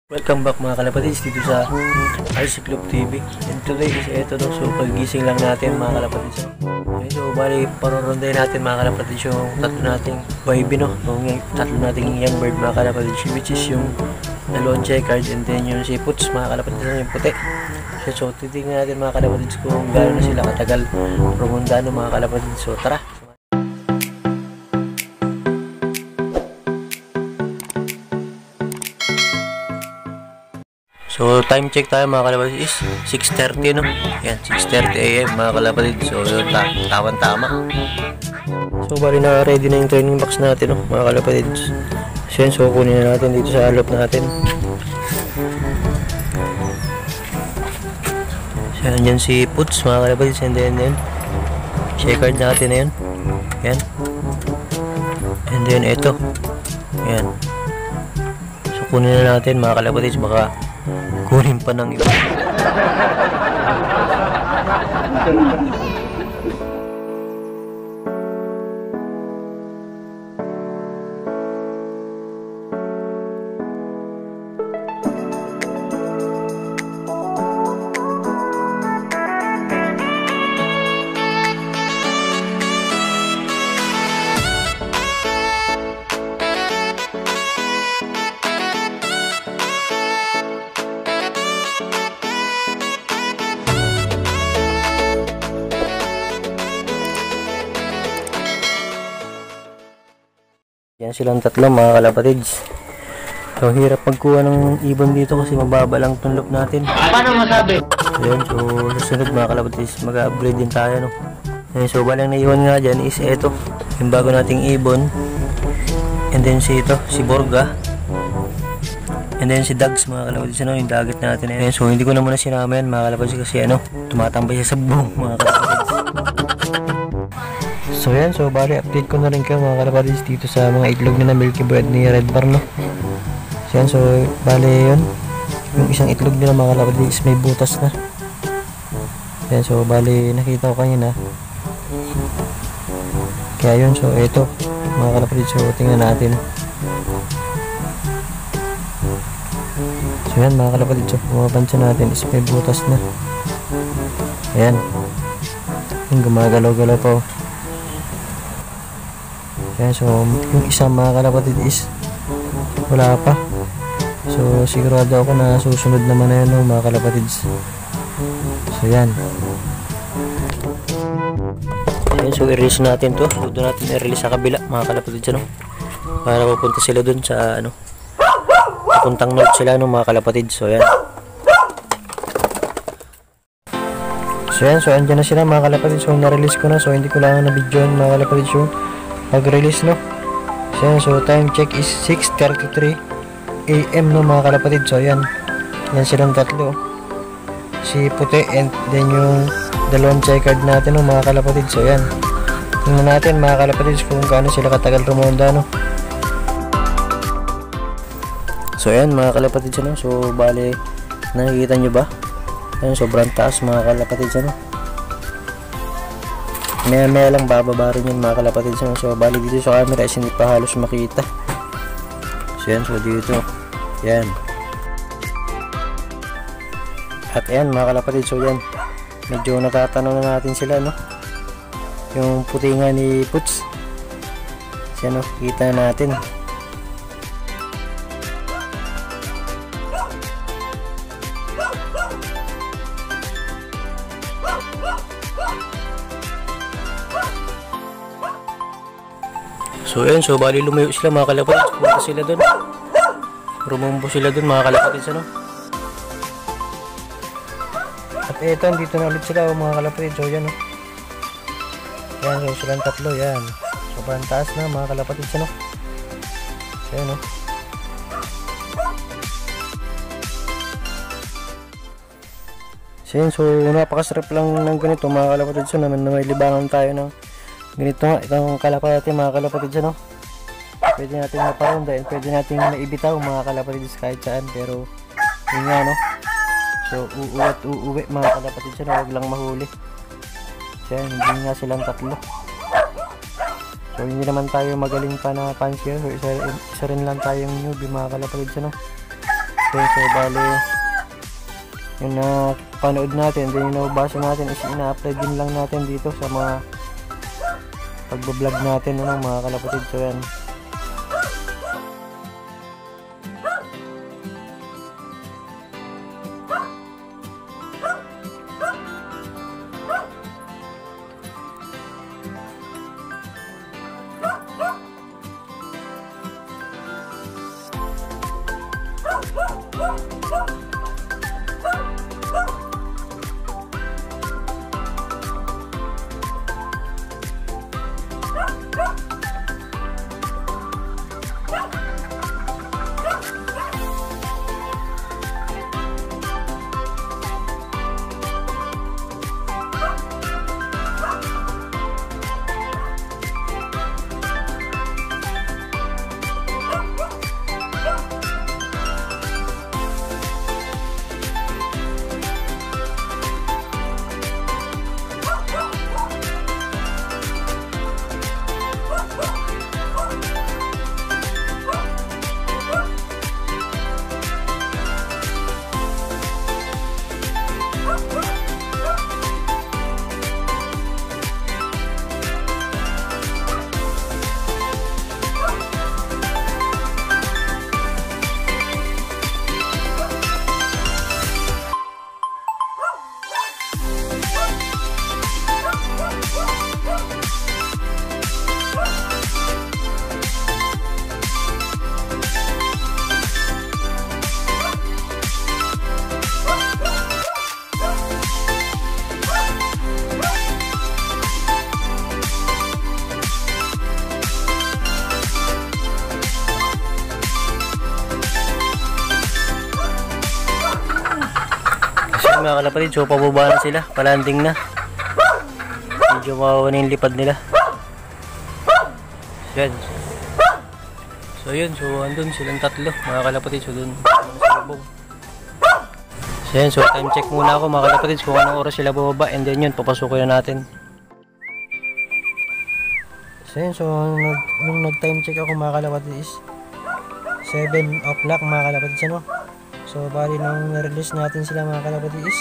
Welcome back mga kalapatids dito sa RC Club TV. And today is eto no, so pagising lang natin mga kalapatids. Okay, so bali parorondayin natin mga kalapatids yung tatlo nating baby no. Yung tatlo nating young bird mga kalapatids, which is yung dalawang checkered and then yung si Puts mga kalapatids yung puti. So titingnan natin mga kalapatids kung gaano na sila katagal rumunda no mga kalapatids. So tara! So time check tayo mga kalapatid is 6:30 no. Yan, 6:30 AM mga kalapatid. So yun, tama. So bali na ready na yung training box natin no mga kalapatid. So yan, so kunin na natin dito sa alop natin. So yan si Puts mga kalapatid, and then yan checkered natin na yun. Yan. And then ito. Yan. So kunin na natin mga kalapatid, baka kunin pa ng iba. Yan silang tatlo mga kalapatids. So hirap magkuha ng ibon dito kasi mababa lang tunlop natin. Paano masabi? Yan, so susunod mga kalapatids mag-upgrade din tayo no. Yan, so balang naiwan nga dyan is eto yung bago nating ibon. And then si ito, si Borga. And then si Dags mga kalapatids ano, yung dagat natin. Yan, so hindi ko na muna sinama yan mga kalapatids kasi ano, tumatambay siya sa buong mga kalapatids. So yan, so bali update ko na rin kayo mga kalapatids dito sa mga itlog na Milky Bread ni Red Bar no. So yan, so bali yun, yung isang itlog nila mga kalapatids may butas na. Yan, so bali nakita ko kanina. Kaya yun, so eto mga kalapatids, so tingnan natin. So yan mga kalapatids, so mapapansin natin is may butas na. Ayan, yung gumagalaw-galaw pa oh. Yan, so yung isang mga kalapatid is wala pa. So sigurado ako na susunod naman na yun mga kalapatids. So yan. Yan, so i-release natin to. So doon natin i-release sa kabila mga kalapatids ano. Para pupunta sila doon sa ano, pupuntang north sila no mga kalapatids. So yan. So yan, so andyan na sila mga kalapatids. So na-release ko na, so hindi ko lang na-videoan mga kalapatids yung pag-release no. So yan, so time check is 6:33 AM no mga kalapatid. So yan, yan silang tatlo, si puti and then yung dalawang checkered natin no mga kalapatid. So yan, tingnan natin mga kalapatid kung gaano sila katagal rumonda no. So yan mga kalapatid no, so bale nakikita nyo ba yan, sobrang taas mga kalapatid no. Maya lang bababa rin yun mga kalapatid. So bali dito sa camera is hindi pa halos makita. So yan, so dito yan. At yan mga kalapatid, so yan medyo natatanong na natin sila no. Yung puti nga ni Puts, so yan no, kita natin. So yun, so bali lumayo sila mga kalapatids, pumunta sila doon, rumumbo sila doon mga kalapatids ano. At eto, dito na ulit sila mga kalapatids. So yan o, yan, so silang tatlo yan, sobrang taas na mga kalapatids ano. So yan o. So yun, so napakasarap lang ng ganito mga kalapatids na may libangan tayo ng ganito nga, itong kalapati mga kalapatids ano. Pwede natin maparonda and pwede natin maibitaw mga kalapatids kahit saan, pero yun nga no. So uuwi mga kalapatids ano, huwag lang mahuli. So yan, hindi nga silang tatlo. So hindi naman tayo magaling pa na fancier, so isa rin lang tayong newbie mga kalapatids ano. So bali yung napanood natin, then yung nabasa natin is ina-apply din lang natin dito sa mga pagbablog natin, ano, mga kalapatid. So yan. Mga kalapatid, so pababa na sila, palanding na. Medyo mawawa na yung lipad nila. Yan. So yun, so andun silang tatlo mga kalapatid. So dun sa lubog. So yan, so time check muna ako mga kalapatid kung anong oras sila bababa, and then yun, papasukin na natin. So yun, so nung nag time check ako mga kalapatid is 7 o'clock mga kalapatid, ano. So bali nung na-release natin sila mga kalapatid is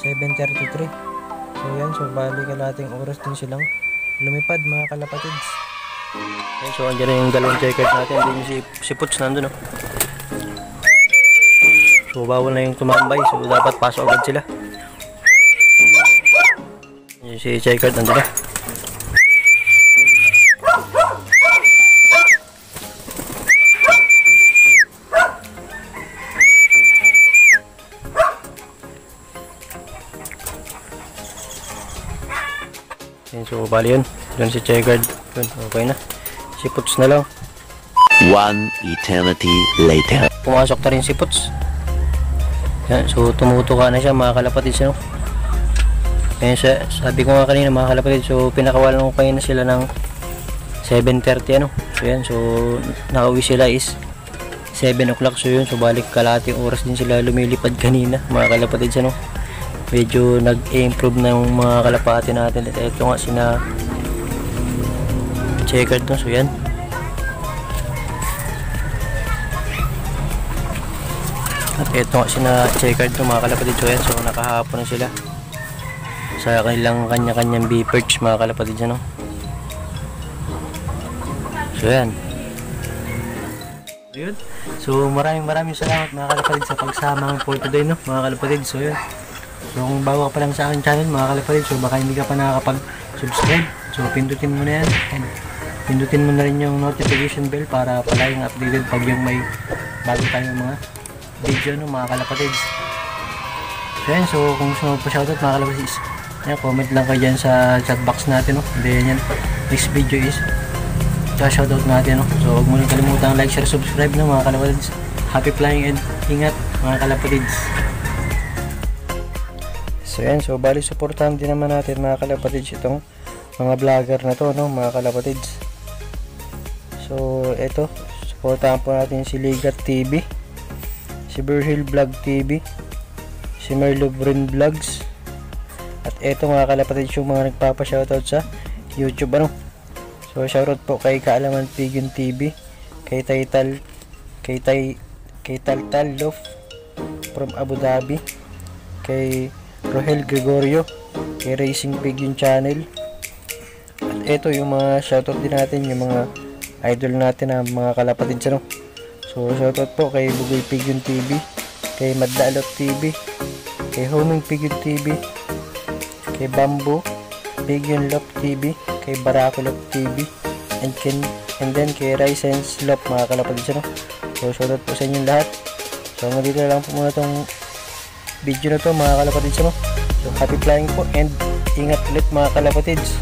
7:33. So yan, so bali kalating oras din silang lumipad mga kalapatids. Yan, so andyan na yung dalawang checkers natin, din si Puts nandun, no? So bawal na yung tumambay, so dapat pasok agad sila. Yan, si checker nandun na. So bali yun, doon si Chegard, yun, okay na. Si Puts na lang. One eternity later. Pumasok na rin si Puts. Yan, so tumutuka na siya mga kalapatid, no? Yan, sabi ko nga kanina mga kalapatid, so pinakawalan ko kayo na sila ng 7:30, ano? So yan, so nakauwi sila is 7 o'clock, so yun, so balik kalating oras din sila lumilipad kanina mga kalapatid, ano? Medyo nag-improve na yung mga kalapati natin. At ito nga sina Checkered, no? So yan. At ito nga sina Checkered, no, mga kalapatid. So yan, so nakahapon na sila sa kanilang kanya-kanyang B-perch mga kalapatid, no? So yan. So maraming salamat mga kalapatid sa pagsama for today, no, mga kalapatid. So yun. So kung bago ka pa lang sa aking channel mga kalapatid, so baka hindi ka pa nakakapag-subscribe, so pindutin mo na yan, and pindutin mo na rin yung notification bell para palaging updated pag yung may bago tayong mga video, no, mga kalapatids. So yan, so kung gusto mo pa shoutout mga kalapatids, yan, comment lang kayo dyan sa chat box natin, no? Then yan, next video is shoutout natin, no? So huwag mo rin kalimutan like, share, subscribe, no, mga kalapatids. Happy flying and ingat mga kalapatids. So yan, so bali supportahan din naman natin mga kalapatids itong mga vlogger na to, no, mga kalapatids. So eto, supportahan po natin si Ligat TV, si Berhil Vlog TV, si Merlo Brin Vlogs, at eto mga kalapatids yung mga nagpapa-shoutout sa YouTube, ano. So shoutout po kay Kaalaman Pigeon TV, kay kay Taltal Love from Abu Dhabi, kay Rohel Gregorio, kay Racing Pig yung channel. At ito yung mga shoutout din natin, yung mga idol natin na mga kalapatids ano. So shoutout po kay Bugoy Pigeon TV, kay Madalot TV, kay Homing Pigeon TV, kay Bamboo Pigeon Love TV, kay Barako Love TV, and then kay Rysense Love mga kalapatids ano. So shoutout po sa inyong lahat. So hanggang dito lang po muna tong video na to mga kalapatids ano. So happy flying po and ingat ulit mga kalapatids.